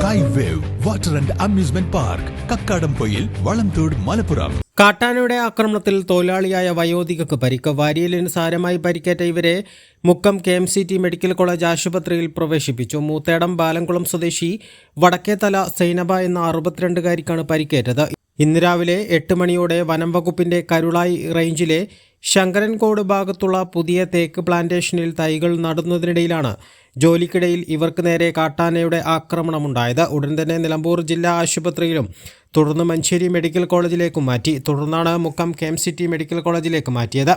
Sky wave water and amusement park Kakkadampoyil Valamthode Malappuram. കാട്ടാനയുടെ ആക്രമണത്തിൽ തൊഴിലാളിയായ വയോധികക്ക് പരിക്ക്. വാരിയലിന് സാരമായി പരിക്കേറ്റ ഇവരെ മുക്കം KMCT മെഡിക്കൽ കോളേജ് ആശുപത്രിയിൽ പ്രവേശിപ്പിച്ചു. മൂത്തേടം ബാലംകുളം സ്വദേശി വടക്കേത്തല സൈനബ എന്ന 62-കാരിക്കാണ് പരിക്കേറ്റത്. ഇന്ന് രാവിലെ 8 മണിയോടെ വനം വകുപ്പിന്റെ കരുളായി റേഞ്ചിലെ ശങ്കരൻകോട് ഭാഗത്തുള്ള പുതിയ തേക്ക് പ്ലാന്റേഷനിൽ തൈകൾ നടുന്നതിനിടയിലാണ് ജോലിക്കിടയിൽ ഇവർക്ക് നേരെ കാട്ടാനയുടെ ആക്രമണമുണ്ടായത്. ഉടൻ തന്നെ നിലമ്പൂർ ജില്ലാ ആശുപത്രിയിലും തുടർന്ന് മഞ്ചേരി മെഡിക്കൽ കോളേജിലേക്കും മാറ്റി. തുടർന്നാണ് മുക്കം KMCT മെഡിക്കൽ കോളേജിലേക്ക് മാറ്റിയത്.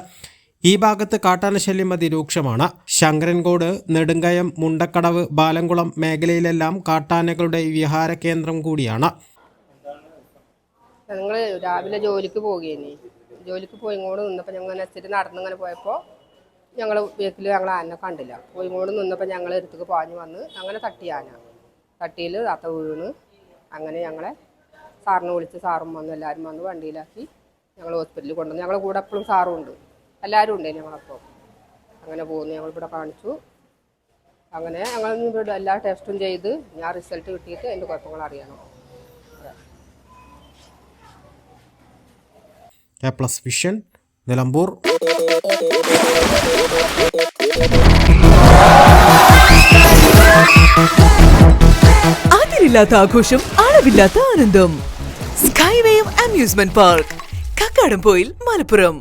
ഈ ഭാഗത്ത് കാട്ടാന ശല്യം അതിരൂക്ഷമാണ്. ശങ്കരൻകോട്, നെടുങ്കയം, മുണ്ടക്കടവ്, ബാലംകുളം മേഖലയിലെല്ലാം കാട്ടാനകളുടെ വിഹാര കേന്ദ്രം കൂടിയാണ്. ഞങ്ങൾ രാവിലെ ജോലിക്ക് പോയി ഇങ്ങോട്ട് നിന്നപ്പോൾ ഞങ്ങൾ നെച്ചിട്ട് നടന്നിങ്ങനെ പോയപ്പോൾ ഞങ്ങൾ വീട്ടിൽ ഞങ്ങൾ ആന കണ്ടില്ല. പോയി ഇങ്ങോട്ട് നിന്നപ്പോൾ ഞങ്ങൾ അടുത്തേക്ക് പാഞ്ഞു വന്ന് അങ്ങനെ തട്ടിയിൽ താത്ത വീണ്. അങ്ങനെ ഞങ്ങളെ സാറിനെ വിളിച്ച് സാറും വന്നു, എല്ലാവരും വന്ന് വണ്ടിയിലാക്കി ഞങ്ങൾ ഹോസ്പിറ്റലിൽ കൊണ്ടുവന്നു. ഞങ്ങളുടെ കൂടെ എപ്പോഴും സാറും ഉണ്ട്, എല്ലാവരും ഉണ്ട് ഞങ്ങളപ്പോൾ. അങ്ങനെ പോകുന്നു, ഞങ്ങളിവിടെ കാണിച്ചു. അങ്ങനെ ഞങ്ങൾ ഇവിടെ എല്ലാ ടെസ്റ്റും ചെയ്ത് ഞാൻ റിസൾട്ട് കിട്ടിയിട്ട് അതിൻ്റെ കുഴപ്പങ്ങൾ അറിയണം. A+ vision, Nilambur. അതിരില്ലാത്ത ആഘോഷം, അളവില്ലാത്ത ആനന്ദം. Sky wave amusement park, Kakkadampoyil, Malappuram.